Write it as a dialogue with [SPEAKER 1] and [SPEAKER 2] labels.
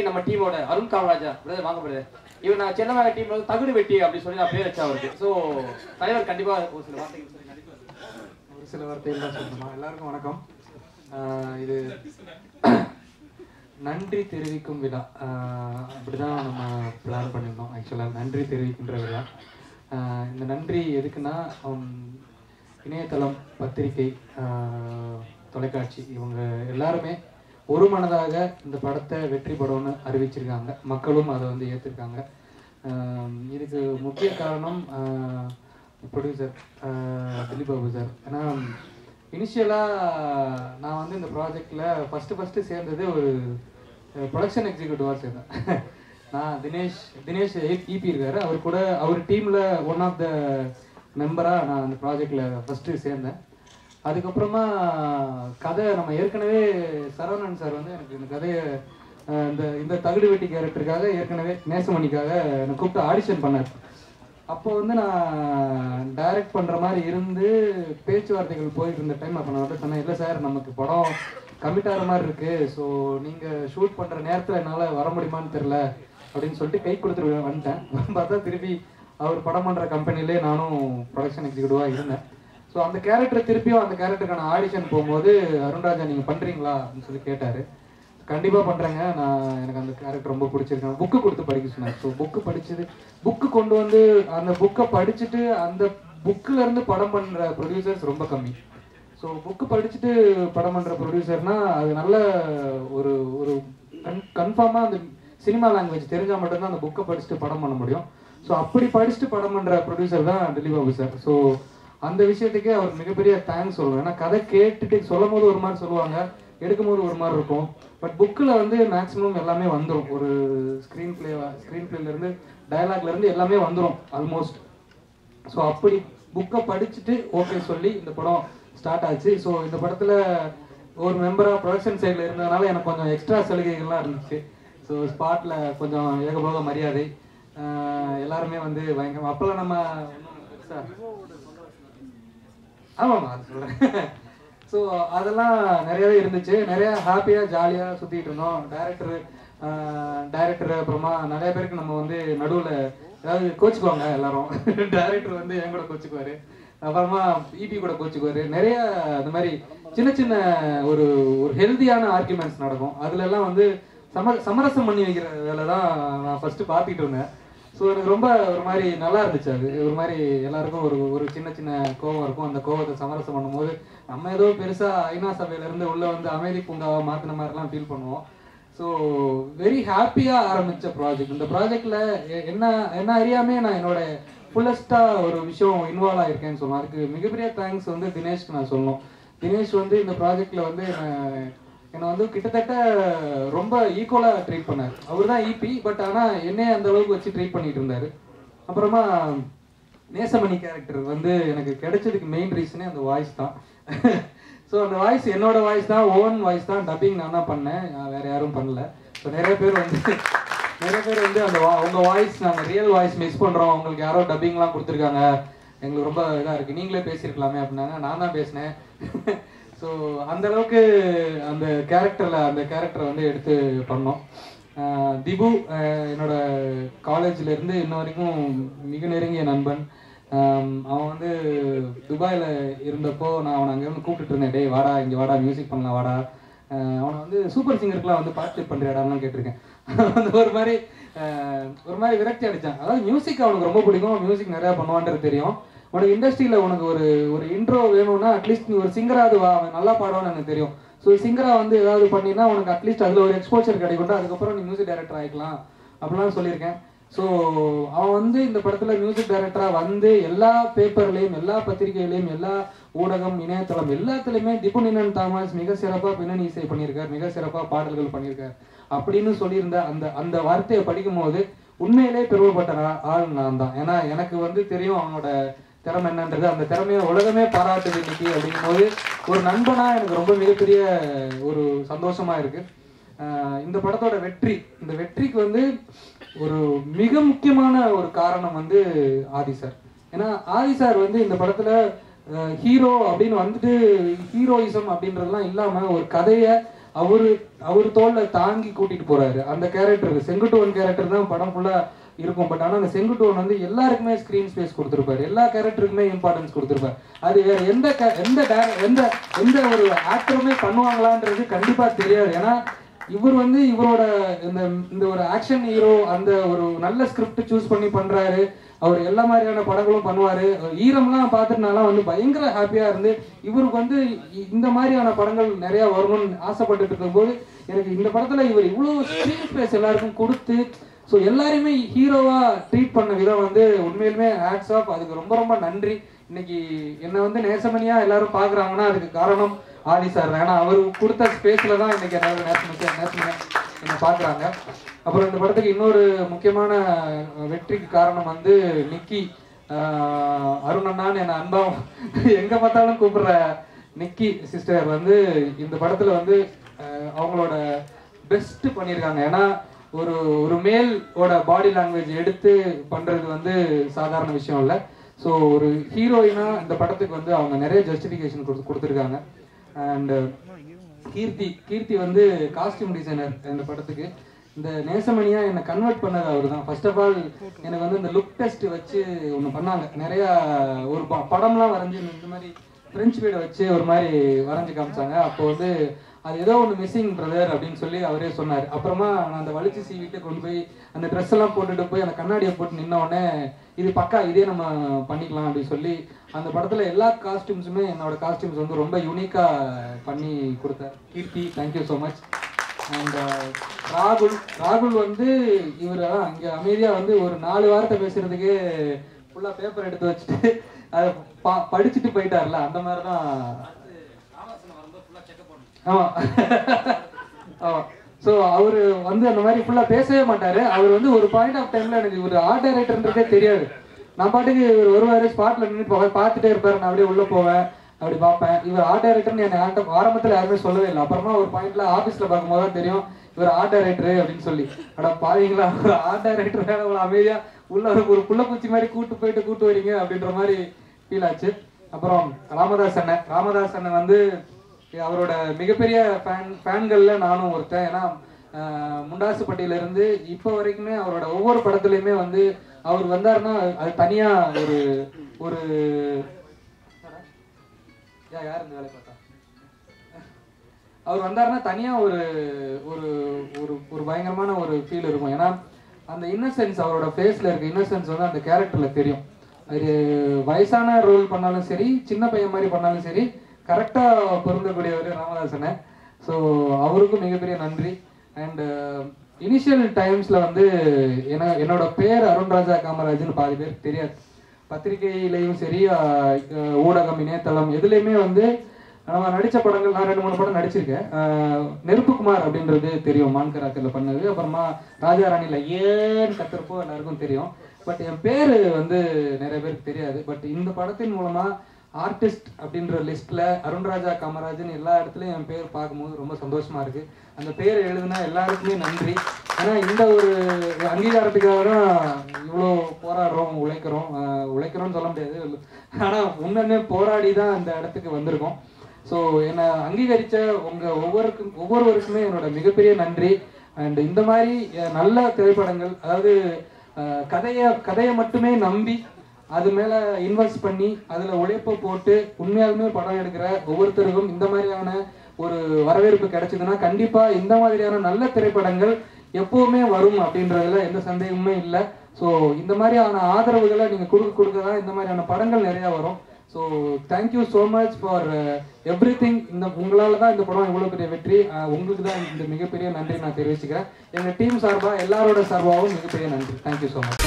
[SPEAKER 1] நம்ம டீமோட அருண் காமராஜா வாங்க போடுது. இவர் நான் சென்னமலை டீம்ல வந்து தகுடு வெட்டி அப்படின்னு சொல்லி நான் பேர் வச்சா அவருக்கு. ஸோ தலைவர் கண்டிப்பா ஒரு சில வார்த்தைகள் தான் சொல்லணுமா? எல்லாருக்கும் வணக்கம். இது நன்றி தெரிவிக்கும் விழா அப்படிதான் நம்ம பிளான் பண்ணியிருந்தோம். ஆக்சுவலாக நன்றி தெரிவிக்கின்ற விழா. இந்த நன்றி எதுக்குன்னா, இணையதளம், பத்திரிகை, தொலைக்காட்சி இவங்க எல்லாருமே ஒரு மனதாக இந்த படத்தை வெற்றி படம்னு அறிவிச்சிருக்காங்க. மக்களும் அதை வந்து ஏற்றிருக்காங்க. இதுக்கு முக்கிய காரணம் ப்ரொடியூசர் திலீப் பாபு சார். ஏன்னா இனிஷியலாக நான் வந்து இந்த ப்ராஜெக்டில் ஃபஸ்ட்டு சேர்ந்தது ஒரு ப்ரொடக்ஷன் எக்ஸிக்யூட்டிவாக சேர்ந்தேன். நான் தினேஷ் ஈபி இருக்கார், அவர் கூட அவர் டீமில் ஒன் ஆஃப் த மெம்பராக நான் அந்த ப்ராஜெக்டில் ஃபஸ்ட்டு சேர்ந்தேன். அதுக்கப்புறமா கதை நம்ம ஏற்கனவே சரவணன் சார் வந்து எனக்கு இந்த கதையை இந்த தகுடு வெட்டி கேரக்டருக்காக ஏற்கனவே நேசமணிக்காக என்னை கூப்பிட்டு ஆடிஷன் பண்ணார். அப்போ வந்து நான் டைரக்ட் பண்ணுற மாதிரி இருந்து பேச்சுவார்த்தைகள் போயிட்டு இருந்த டைம் அப்போ நான் வந்து சொன்னேன், இல்லை சார் நமக்கு படம் கமிட் ஆகிற மாதிரி இருக்குது, ஸோ நீங்கள் ஷூட் பண்ணுற நேரத்தில் என்னால் வர முடியுமான்னு தெரில அப்படின்னு சொல்லிட்டு கை கொடுத்துட்டு வந்துட்டேன். பார்த்தா திருப்பி அவர் படம் பண்ணுற கம்பெனிலே நானும் ப்ரொடக்ஷன் எக்ஸிக்யூட்டிவாக இருந்தேன். ஸோ அந்த கேரக்டரை திருப்பியும் அந்த கேரக்டருக்கான ஆடிஷன் போகும்போது அருண்ராஜா நீங்கள் பண்ணுறீங்களா அப்படின்னு சொல்லி கேட்டார். கண்டிப்பாக பண்ணுறேங்க, எனக்கு அந்த கேரக்டர் ரொம்ப பிடிச்சிருக்கேன். புக்கு கொடுத்து படிக்க சொன்னார். ஸோ புக்கு கொண்டு வந்து அந்த புக்கை படிச்சுட்டு அந்த புக்கிலேருந்து படம் பண்ணுற ப்ரொடியூசர்ஸ் ரொம்ப கம்மி. ஸோ புக்கு படிச்சுட்டு படம் பண்ணுற ப்ரொடியூசர்னால் அது நல்ல ஒரு ஒரு கன்ஃபார்மாக அந்த சினிமா லாங்குவேஜ் தெரிஞ்சால் மட்டும்தான் அந்த புக்கை படிச்சுட்டு படம் பண்ண முடியும். ஸோ அப்படி படிச்சுட்டு படம் பண்ணுற ப்ரொடியூசர் தான் திலீப் பாபு சார். ஸோ அந்த விஷயத்துக்கே அவர் மிகப்பெரிய தேங்க்ஸ் சொல்லுவேன். ஏன்னா கதை கேட்டுட்டு சொல்லும் போது ஒரு மாதிரி சொல்லுவாங்க, எடுக்கும்போது ஒரு மாதிரி இருக்கும். பட் புக்கில் வந்து மேக்ஸிமம் எல்லாமே வந்துடும். ஒரு ஸ்க்ரீன் பிளேலேருந்து டயலாக்லேருந்து எல்லாமே வந்துடும் ஆல்மோஸ்ட். ஸோ அப்படி புக்கை படிச்சுட்டு ஓகே சொல்லி இந்த படம் ஸ்டார்ட் ஆச்சு. ஸோ இந்த படத்தில் ஒரு மெம்பராக ப்ரொடக்ஷன் சைடில் இருந்ததுனால எனக்கு கொஞ்சம் எக்ஸ்ட்ரா சலுகைகள்லாம் இருந்துச்சு. ஸோ ஸ்பாட்டில் கொஞ்சம் ஏகபோக மரியாதை, எல்லாருமே வந்து பயங்கரம். அப்போல்லாம் நம்ம ஆமாம்மா அது சொல்கிறேன். ஸோ அதெல்லாம் நிறையாவே இருந்துச்சு. நிறையா ஹாப்பியாக ஜாலியாக சுற்றிட்டு இருந்தோம். டைரக்டர் அப்புறமா நிறைய பேருக்கு நம்ம வந்து நடுவில் ஏதாவது கோச்சுக்குவாங்க எல்லாரும். டைரக்டர் வந்து என் கூட கோச்சுக்குவார், அப்புறமா இபி கூட கோச்சுக்குவார். நிறைய இந்த மாதிரி சின்ன சின்ன ஒரு ஹெல்தியான ஆர்குமெண்ட்ஸ் நடக்கும். அதுலலாம் வந்து சமரசம் பண்ணி வைக்கிற வேலை தான் நான் ஃபஸ்ட்டு பார்த்துட்டு இருந்தேன். ஸோ எனக்கு ரொம்ப ஒரு மாதிரி நல்லா இருந்துச்சு. அது ஒரு மாதிரி எல்லாருக்கும் ஒரு சின்ன சின்ன கோவம் இருக்கும். அந்த கோவத்தை சமரசம் பண்ணும்போது நம்ம ஏதோ பெருசாக ஐநா சபையிலேருந்து உள்ளே வந்து அமைதி பூங்காவை மாற்றின மாதிரிலாம் ஃபீல் பண்ணுவோம். ஸோ வெரி ஹாப்பியாக ஆரம்பித்த ப்ராஜெக்ட். இந்த ப்ராஜெக்டில் என்ன அறியாமே நான் என்னோட ஃபுல்லஸ்ட்டாக ஒரு விஷயம் இன்வால்வ் ஆகிருக்கேன்னு சொல்லணும். அதுக்கு மிகப்பெரிய தேங்க்ஸ் வந்து தினேஷ்க்கு நான் சொல்லணும். தினேஷ் வந்து இந்த ப்ராஜெக்டில் வந்து என்னை வந்து கிட்டத்தட்ட ரொம்ப ஈக்குவலாக ட்ரீட் பண்ணார். அவர் தான் ஈபி, பட் ஆனால் என்னையே அந்த அளவுக்கு வச்சு ட்ரீட் பண்ணிட்டு இருந்தார். அப்புறமா நேசமணி கேரக்டர் வந்து எனக்கு கிடைச்சதுக்கு மெயின் ரீசனே அந்த வாய்ஸ் தான். ஸோ அந்த வாய்ஸ் என்னோட வாய்ஸ் தான், ஓன் வாய்ஸ் தான். டப்பிங் நான் தான் பண்ணேன், வேற யாரும் பண்ணல. ஸோ நிறைய பேர் வந்து அந்த உங்கள் வாய்ஸ் நாங்கள் ரியல் வாய்ஸ் மிஸ் பண்ணுறோம், உங்களுக்கு யாரோ டப்பிங்லாம் கொடுத்துருக்காங்க, எங்களுக்கு ரொம்ப இதாக இருக்குது, நீங்களே பேசியிருக்கலாமே அப்படின்னாங்க. நான் தான் பேசினேன். ஸோ அந்தளவுக்கு அந்த கேரக்டரை வந்து எடுத்து பண்ணோம். திபு என்னோட காலேஜ்லேருந்து இன்ன வரைக்கும் மிக நெருங்கிய நண்பன். அவன் வந்து துபாயில் இருந்தப்போ நான் அவனை அங்கேருந்து கூப்பிட்டுட்டு இருந்தேன், டே வாடா இங்கே வாடா மியூசிக் பண்ணலாம் வாடா. அவனை வந்து சூப்பர் சிங்கருக்குலாம் வந்து பார்ட்டிசிபேட் பண்ணுறியாடான்னு கேட்டிருக்கேன். அந்த ஒரு மாதிரி விரக்தி அடித்தான். அதாவது மியூசிக் அவனுக்கு ரொம்ப பிடிக்கும், மியூசிக் நிறையா பண்ணுவான்றது தெரியும். உனக்கு இண்டஸ்ட்ரியில் உனக்கு ஒரு இன்ட்ரோ வேணும்னா அட்லீஸ்ட் நீ ஒரு சிங்கராது வா, அவன் நல்லா பாடுவான்னு எனக்கு தெரியும். ஸோ சிங்கரா வந்து ஏதாவது பண்ணினா உனக்கு அட்லீஸ்ட் அதில் ஒரு எக்ஸ்போஷர் கிடைக்கும், அதுக்கப்புறம் நீ மியூசிக் டைரக்டர் ஆகிக்கலாம் அப்படிலாம் சொல்லியிருக்கேன். ஸோ அவன் வந்து இந்த படத்தில் மியூசிக் டைரக்டராக வந்து எல்லா பேப்பர்லேயும், எல்லா பத்திரிகைகளையும், எல்லா ஊடகம், இணையதளம் எல்லாத்துலேயுமே திபு நினன் தாமஸ் மிக சிறப்பாக பின்னணி இசை பண்ணியிருக்கார், மிக சிறப்பாக பாடல்கள் பண்ணியிருக்கார் அப்படின்னு சொல்லியிருந்த அந்த வார்த்தையை படிக்கும் போது உண்மையிலே பெருமைப்பட்ட ஆள் நான் தான். ஏன்னா எனக்கு வந்து தெரியும் அவனோட திறமை என்னன்றது. அந்த திறமையை உலகமே பாராட்டுது இன்னைக்கு அப்படிங்கும்போது ஒரு நண்பனா எனக்கு ரொம்ப மிகப்பெரிய ஒரு சந்தோஷமா இருக்கு. இந்த படத்தோட இந்த வெற்றிக்கு வந்து ஒரு மிக முக்கியமான ஒரு காரணம் வந்து ஆதி சார். ஏன்னா ஆதி சார் வந்து இந்த படத்துல ஹீரோ அப்படின்னு வந்துட்டு ஹீரோயிசம் அப்படின்றதுலாம் இல்லாம ஒரு கதையை அவரு தோல்ல தாங்கி கூட்டிட்டு போறாரு. அந்த கேரக்டருக்கு செங்குட்டுவன் கேரக்டர் தான் படம் ஃபுல்லா இருக்கும். பட் ஆனால் அந்த செங்குட்டுவன் வந்து எல்லாருக்குமே ஸ்க்ரீன் ஸ்பேஸ் கொடுத்துருப்பாரு, எல்லா கேரக்டருக்குமே இம்பார்ட்டன்ஸ் கொடுத்துருப்பாரு. அது வேற எந்த ஒரு ஆக்டருமே பண்ணுவாங்களான்றது கண்டிப்பா தெரியாது. ஏன்னா இவர் வந்து இவரோட இந்த ஒரு ஆக்ஷன் ஹீரோ, அந்த ஒரு நல்ல ஸ்கிரிப்ட் சூஸ் பண்ணி பண்றாரு. அவர் எல்லா மாதிரியான படங்களும் பண்ணுவாரு. ஈரம்லாம் பார்த்துட்டுனால வந்து பயங்கர ஹாப்பியா இருந்து இவருக்கு வந்து இந்த மாதிரியான படங்கள் நிறைய வரணும்னு ஆசைப்பட்டுட்டு இருக்கும்போது எனக்கு இந்த படத்துல இவர் இவ்வளவு ஸ்க்ரீன் ஸ்பேஸ் எல்லாருக்கும் கொடுத்து ஸோ எல்லாருமே ஹீரோவா ட்ரீட் பண்ண விதம் வந்து உண்மையிலுமே ஹேட்ஸ் ஆஃப். அதுக்கு ரொம்ப ரொம்ப நன்றி. இன்னைக்கு என்னை வந்து நேசமணியா எல்லாரும் பாக்குறாங்கன்னா அதுக்கு காரணம் ஆதி சார் தான். ஏன்னா அவர் கொடுத்த ஸ்பேஸ்ல தான் இன்னைக்கு எல்லாரும் நேசமணியா என்னை பாக்குறாங்க. அப்புறம் இந்த படத்துக்கு இன்னொரு முக்கியமான வெற்றிக்கு காரணம் வந்து நிக்கி, அருணண்ணான்னு என்ன அன்பா எங்க பார்த்தாலும் கூப்பிடுற நிக்கி சிஸ்டர் வந்து இந்த படத்துல வந்து அவங்களோட பெஸ்ட் பண்ணியிருக்காங்க. ஏன்னா ஒரு மேலோட பாடி லாங்குவேஜ் எடுத்து பண்றது வந்து சாதாரண விஷயம் இல்லை. ஸோ ஒரு ஹீரோயினா இந்த படத்துக்கு வந்து அவங்க நிறைய ஜஸ்டிஃபிகேஷன் கொடுத்துருக்காங்க. அண்ட் கீர்த்தி வந்து காஸ்டியூம் டிசைனர் இந்த படத்துக்கு. இந்த நேசமணியா என்னை கன்வெர்ட் பண்ணது அவர் தான். ஃபர்ஸ்ட் ஆஃப் ஆல் எனக்கு வந்து இந்த லுக் டெஸ்ட் வச்சு ஒன்று பண்ணாங்க. நிறைய ஒரு படம்லாம் வரைஞ்சி இந்த மாதிரி ஃப்ரெஞ்ச் வீடை வச்சு ஒரு மாதிரி வரைஞ்சி காமிச்சாங்க. அப்போ வந்து அது ஏதோ ஒன்று மிஸ்ஸிங் பிரதர் அப்படின்னு சொல்லி அவரே சொன்னார். அப்புறமா நான் அந்த வலிச்சு சீவிட்டு கொண்டு போய் அந்த ட்ரெஸ் எல்லாம் போட்டுட்டு போய் அந்த கண்ணாடியை போட்டு நின்ன உடனே இது பக்கா இதே நம்ம பண்ணிக்கலாம் அப்படின்னு சொல்லி அந்த படத்துல எல்லா காஸ்டியூம்ஸுமே என்னோட காஸ்டியூம்ஸ் வந்து ரொம்ப யூனிக்கா பண்ணி கொடுத்தார். கீர்த்தி, தேங்க்யூ ஸோ மச். அண்ட் ராகுல் வந்து இவர் இங்க அமைதியா வந்து ஒரு 4 வாரத்தை பேசுறதுக்கு ஃபுல்லா பேப்பர் எடுத்து வச்சுட்டு அதை படிச்சுட்டு போயிட்டார்ல, அந்த மாதிரிதான். ஆமா ஆமா. ஸோ அவரு வந்து அந்த மாதிரி ஃபுல்லா பேசவே மாட்டாரு. அவர் வந்து ஒரு பாயிண்ட் ஆஃப் டைம்ல எனக்கு ஒரு ஆர்ட் டைரக்டர்ன்றதே தெரியாது. நான் பாட்டுக்கு இவர் வருவாரு, ஸ்பாட்ல நின்று போவேன், பார்த்துட்டே இருப்பாரு, நான் அப்படியே உள்ள போவேன், அப்படி பார்ப்பேன். இவர் ஆர்ட் டைரக்டர்னு என்ன ஆரம்பத்தில் யாருமே சொல்லவே இல்லை. அப்புறமா ஒரு பாயிண்ட்ல ஆபீஸ்ல பார்க்கும்போது தான் தெரியும் இவர் ஆர்ட் டைரக்டர் அப்படின்னு சொல்லி. அட பாவீங்களா, ஒரு ஆர்ட் டைரக்டர் அவ்வளோ அமைதியா உள்ள ஒரு புள்ளப்பூச்சி மாதிரி கூட்டு வரீங்க அப்படின்ற மாதிரி ஃபீல் ஆச்சு. அப்புறம் ராமதாஸ் அண்ணன் வந்து அவரோட மிகப்பெரிய ஃபேன்கள்ல நானும் ஒருத்தன். ஏன்னா முண்டாசுப்பட்டியில இருந்து இப்போ வரைக்குமே அவரோட ஒவ்வொரு படத்துலையுமே வந்து அவர் வந்தாருன்னா அது தனியா ஒரு யார் இந்த வேலை பார்த்தா அவர் வந்தாருன்னா தனியா ஒரு பயங்கரமான ஒரு ஃபீல் இருக்கும். ஏன்னா அந்த இன்னசென்ஸ் அவரோட ஃபேஸ்ல இருக்க இன்னசென்ஸ் வந்து அந்த கேரக்டர்ல தெரியும். அது வயசான ரோல் பண்ணாலும் சரி, சின்ன பையன் மாதிரி பண்ணாலும் சரி, கரெக்டா பொருந்தக்கூடியவர் ராமதாசனை. ஸோ அவருக்கும் மிகப்பெரிய நன்றி. அண்ட் இனிஷியல் டைம்ஸ்ல வந்து என்னோட பேர் அருண்ராஜா காமராஜ்னு பாதி பேருக்கு தெரியாது. பத்திரிகையிலையும் சரி, ஊடகம், இணையதளம் எதுலையுமே வந்து நம்ம நடித்த படங்கள், நான் 2-3 படம் நடிச்சிருக்கேன். நெருப்புக்குமார் அப்படின்றது தெரியும், மான்கராத்தில் பண்ணது. அப்புறமா ராஜாராணியில் ஏன்னு கத்துறப்போ எல்லாருக்கும் தெரியும். பட் என் பேர் வந்து நிறைய பேருக்கு தெரியாது. பட் இந்த படத்தின் மூலமா ஆர்டிஸ்ட் அப்படின்ற லிஸ்ட்ல அருண்ராஜா காமராஜன் எல்லா இடத்துலையும் என் பேர் பார்க்கும்போது ரொம்ப சந்தோஷமா இருக்கு. அந்த பேர் எழுதுனா எல்லாருக்குமே நன்றி. ஏன்னா இந்த ஒரு அங்கீகாரத்துக்காக தான் இவ்வளோ போராடுறோம், உழைக்கிறோம்னு சொல்ல முடியாது. ஆனால் உண்மையுமே போராடி தான் இந்த இடத்துக்கு வந்திருக்கோம். ஸோ என்னை அங்கீகரித்த ஒவ்வொருவருக்குமே என்னோட மிகப்பெரிய நன்றி. அண்ட் இந்த மாதிரி நல்ல திரைப்படங்கள், அதாவது கதையை மட்டுமே நம்பி அது மேல இன்வெஸ்ட் பண்ணி அதுல உழைப்பை போட்டு உண்மையாலுமே படம் எடுக்கிற ஒவ்வொருத்தருக்கும் இந்த மாதிரியான ஒரு வரவேற்பு கிடைச்சதுன்னா கண்டிப்பா இந்த மாதிரியான நல்ல திரைப்படங்கள் எப்பவுமே வரும் அப்படின்றதுல எந்த சந்தேகமுமே இல்லை. ஸோ இந்த மாதிரியான ஆதரவுகளை நீங்க கொடுக்க தான் இந்த மாதிரியான படங்கள் நிறைய வரும். So thank you so much for every thing. உங்களால தான் இந்த படம் இவ்வளோ பெரிய வெற்றி. உங்களுக்கு தான் இந்த மிகப்பெரிய நன்றி நான் தெரிவிச்சுக்கிறேன். எங்கள் டீம் சார்பாக எல்லாரோட சார்பாகவும் மிகப்பெரிய நன்றி. Thank you so much.